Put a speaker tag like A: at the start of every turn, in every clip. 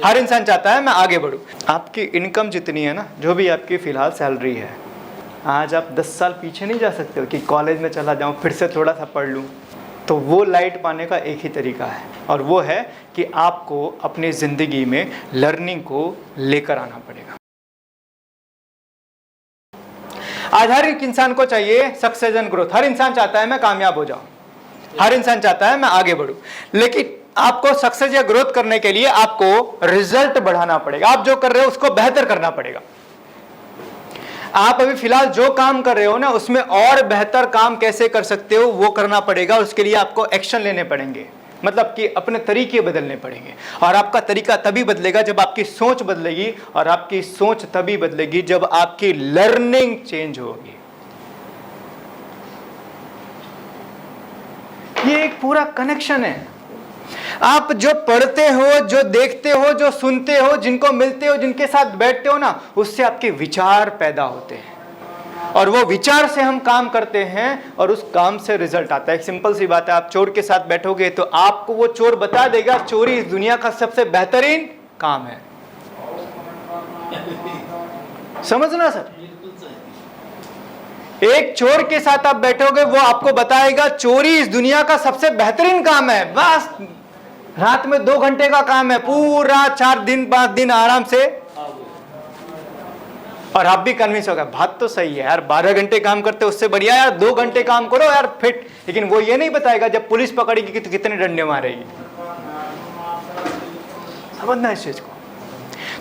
A: हर इंसान चाहता है मैं आगे बढ़ूं। आपकी इनकम जितनी है ना, जो भी आपकी फिलहाल सैलरी है, आज आप 10 साल पीछे नहीं जा सकते हो कि कॉलेज में चला जाऊं फिर से थोड़ा सा पढ़ लूं। तो वो लाइट पाने का एक ही तरीका है, और वो है कि आपको अपनी ज़िंदगी में लर्निंग को लेकर आना पड़ेगा। आज हर एक इंसान को चाहिए सक्सेस एंड ग्रोथ। हर इंसान चाहता है मैं कामयाब हो जाऊं, हर इंसान चाहता है मैं आगे बढ़ूं। लेकिन आपको सक्सेस या ग्रोथ करने के लिए आपको रिजल्ट बढ़ाना पड़ेगा। आप जो कर रहे हो उसको बेहतर करना पड़ेगा। आप अभी फिलहाल जो काम कर रहे हो ना, उसमें और बेहतर काम कैसे कर सकते हो वो करना पड़ेगा। उसके लिए आपको एक्शन लेने पड़ेंगे, मतलब कि अपने तरीके बदलने पड़ेंगे। और आपका तरीका तभी बदलेगा जब आपकी सोच बदलेगी, और आपकी सोच तभी बदलेगी जब आपकी लर्निंग चेंज होगी। ये एक पूरा कनेक्शन है। आप जो पढ़ते हो, जो देखते हो, जो सुनते हो, जिनको मिलते हो, जिनके साथ बैठते हो ना, उससे आपके विचार पैदा होते हैं, और वो विचार से हम काम करते हैं, और उस काम से रिजल्ट आता है। एक सिंपल सी बात है, आप चोर के साथ बैठोगे तो आपको वो चोर बता देगा चोरी इस दुनिया का सबसे बेहतरीन काम है। समझना सर, एक चोर के साथ आप बैठोगे, वो आपको बताएगा चोरी इस दुनिया का सबसे बेहतरीन काम है। बस रात में 2 घंटे का काम है, पूरा 4 दिन 5 दिन आराम से, और आप भी कन्विंस हो गए बात तो सही है यार, 12 घंटे काम करते उससे बढ़िया यार 2 घंटे काम करो यार फिट। लेकिन वो ये नहीं बताएगा जब पुलिस पकड़ेगी कि तो कितने डंडे मारेगी। समझना इस चीज को।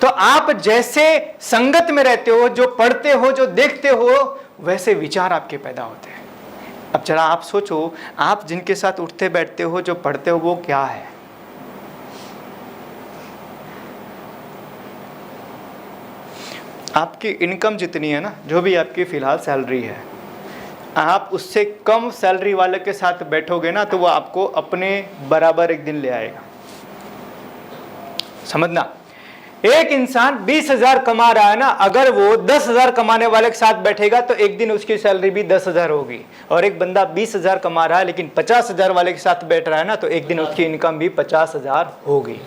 A: तो आप जैसे संगत में रहते हो, जो पढ़ते हो, जो देखते हो, वैसे विचार आपके पैदा होते हैं। अब जरा आप सोचो, आप जिनके साथ उठते बैठते हो, जो पढ़ते हो, वो क्या है? आपकी इनकम जितनी है ना, जो भी आपकी फिलहाल सैलरी है, आप उससे कम सैलरी वाले के साथ बैठोगे ना, तो वो आपको अपने बराबर एक दिन ले आएगा। समझना, एक इंसान 20,000 कमा रहा है ना, अगर वो 10,000 कमाने वाले के साथ बैठेगा तो एक दिन उसकी सैलरी भी 10,000 होगी। और एक बंदा 20,000 कमा रहा है लेकिन 50,000 वाले के साथ बैठ रहा है ना, तो एक दिन उसकी इनकम भी 50,000 होगी।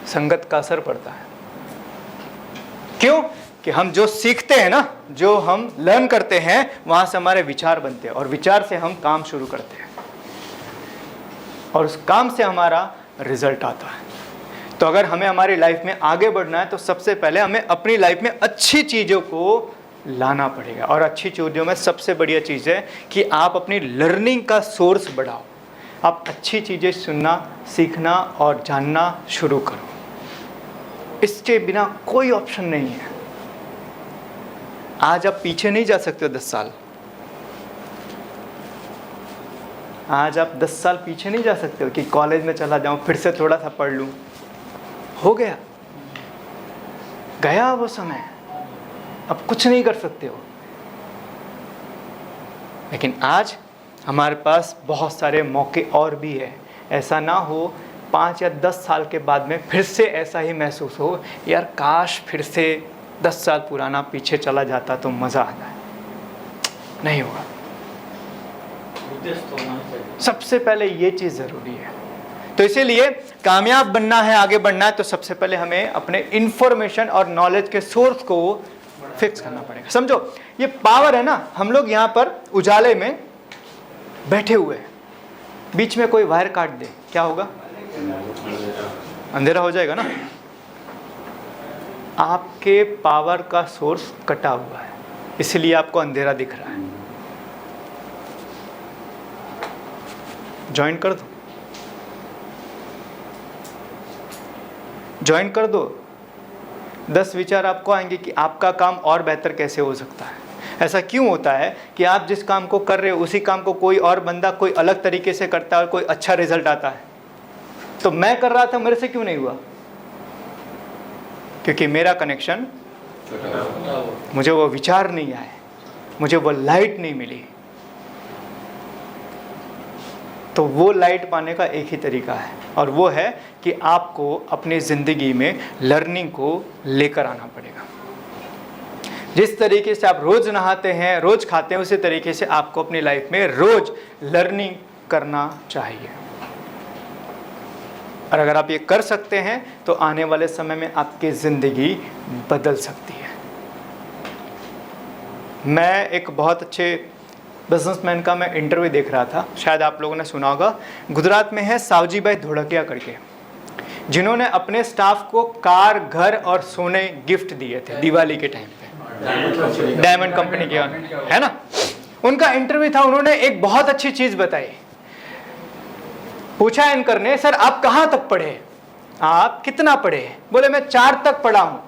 A: संगत का असर पड़ता है। क्यों? कि हम जो सीखते हैं ना, जो हम लर्न करते हैं, वहां से हमारे विचार बनते हैं, और विचार से हम काम शुरू करते हैं, और उस काम से हमारा रिजल्ट आता है। तो अगर हमें हमारी लाइफ में आगे बढ़ना है तो सबसे पहले हमें अपनी लाइफ में अच्छी चीज़ों को लाना पड़ेगा। और अच्छी चीज़ों में सबसे बढ़िया चीज़ है कि आप अपनी लर्निंग का सोर्स बढ़ाओ। आप अच्छी चीज़ें सुनना, सीखना और जानना शुरू करो। इसके बिना कोई ऑप्शन नहीं है। आज आप पीछे नहीं जा सकते हो 10 साल। आज आप 10 साल पीछे नहीं जा सकते हो कि कॉलेज में चला जाऊं फिर से थोड़ा सा पढ़ लूं। हो गया, गया वो समय, अब कुछ नहीं कर सकते हो। लेकिन आज हमारे पास बहुत सारे मौके और भी है। ऐसा ना हो 5 या 10 साल के बाद में फिर से ऐसा ही महसूस हो, यार काश फिर से 10 साल पुराना पीछे चला जाता तो मज़ा आ जाए। नहीं होगा। सबसे पहले ये चीज़ ज़रूरी है। तो इसीलिए कामयाब बनना है, आगे बढ़ना है, तो सबसे पहले हमें अपने इंफॉर्मेशन और नॉलेज के सोर्स को फिक्स करना पड़ेगा। समझो, ये पावर है ना, हम लोग यहाँ पर उजाले में बैठे हुए हैं, बीच में कोई वायर काट दे, क्या होगा? अंधेरा हो जाएगा ना। आपके पावर का सोर्स कटा हुआ है, इसलिए आपको अंधेरा दिख रहा है। ज्वाइन कर दो, ज्वाइन कर दो। 10 विचार आपको आएंगे कि आपका काम और बेहतर कैसे हो सकता है। ऐसा क्यों होता है कि आप जिस काम को कर रहे हो उसी काम को कोई और बंदा कोई अलग तरीके से करता है और कोई अच्छा रिजल्ट आता है? तो मैं कर रहा था, मेरे से क्यों नहीं हुआ? क्योंकि मेरा कनेक्शन, मुझे वो विचार नहीं आए, मुझे वो लाइट नहीं मिली। तो वो लाइट पाने का एक ही तरीका है, और वो है कि आपको अपनी ज़िंदगी में लर्निंग को लेकर आना पड़ेगा। जिस तरीके से आप रोज़ नहाते हैं, रोज़ खाते हैं, उसी तरीके से आपको अपनी लाइफ में रोज़ लर्निंग करना चाहिए। और अगर आप ये कर सकते हैं तो आने वाले समय में आपकी ज़िंदगी बदल सकती है। मैं एक बहुत अच्छे बिजनेसमैन का मैं इंटरव्यू देख रहा था, शायद आप लोगों ने सुना होगा। गुजरात में है सावजीभाई धोड़किया करके, जिन्होंने अपने स्टाफ को कार, घर और सोने गिफ्ट दिए थे दिवाली के टाइम पे। डायमंड कंपनी के, है ना। उनका इंटरव्यू था, उन्होंने एक बहुत अच्छी चीज़ बताई। पूछा एंकर ने, सर आप कहाँ तक पढ़े, आप कितना पढ़े? बोले मैं 4 तक पढ़ा हूं,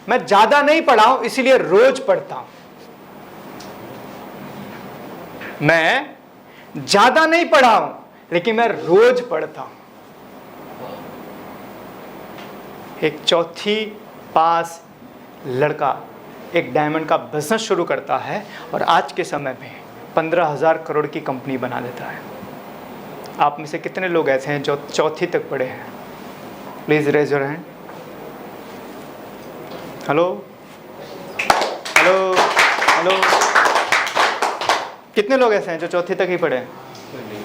A: मैं ज़्यादा नहीं पढ़ा हूं, इसीलिए रोज पढ़ता हूं। मैं ज़्यादा नहीं पढ़ा हूं लेकिन मैं रोज पढ़ता हूं। एक चौथी पास लड़का एक डायमंड का बिजनेस शुरू करता है और आज के समय में 15,000 करोड़ की कंपनी बना देता है। आप में से कितने लोग ऐसे हैं जो चौथी तक पढ़े हैं? Please raise your hand. Hello hello hello, कितने लोग ऐसे हैं जो चौथी तक ही पढ़े हैं,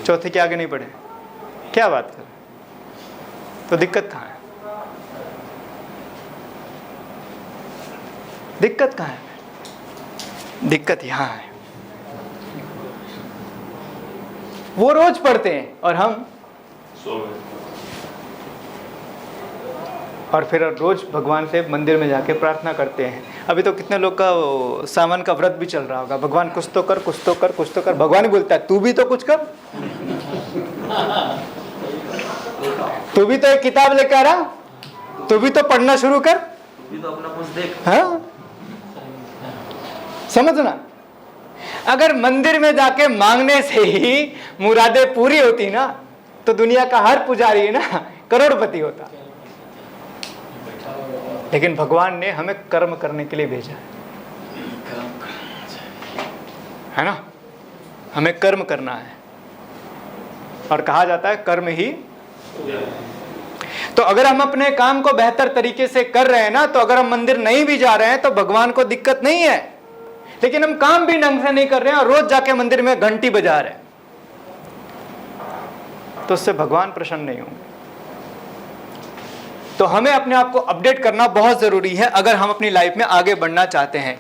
A: चौथी के आगे नहीं पढ़े? क्या बात कर, तो दिक्कत कहाँ है? दिक्कत कहाँ है? दिक्कत यहाँ है। वो रोज पढ़ते हैं और हम और फिर रोज भगवान से मंदिर में जाके प्रार्थना करते हैं। अभी तो कितने लोग का सावन का व्रत भी चल रहा होगा, भगवान कुछ तो कर, कुछ तो कर, कुछ तो कर। भगवान ही बोलता है तू भी तो कुछ कर, तू भी तो एक किताब लेकर आ रहा, तू भी तो पढ़ना शुरू कर,
B: तू तो अपना कुछ देख।
A: हाँ, समझना। अगर मंदिर में जाके मांगने से ही मुरादें पूरी होती ना तो दुनिया का हर पुजारी ना करोड़पति होता। लेकिन भगवान ने हमें कर्म करने के लिए भेजा है ना, हमें कर्म करना है। और कहा जाता है कर्म ही। तो अगर हम अपने काम को बेहतर तरीके से कर रहे हैं ना, तो अगर हम मंदिर नहीं भी जा रहे हैं तो भगवान को दिक्कत नहीं है। लेकिन हम काम भी ढंग से नहीं कर रहे हैं और रोज जाके मंदिर में घंटी बजा रहे हैं, तो उससे भगवान प्रसन्न नहीं होंगे। तो हमें अपने आप को अपडेट करना बहुत जरूरी है अगर हम अपनी लाइफ में आगे बढ़ना चाहते हैं।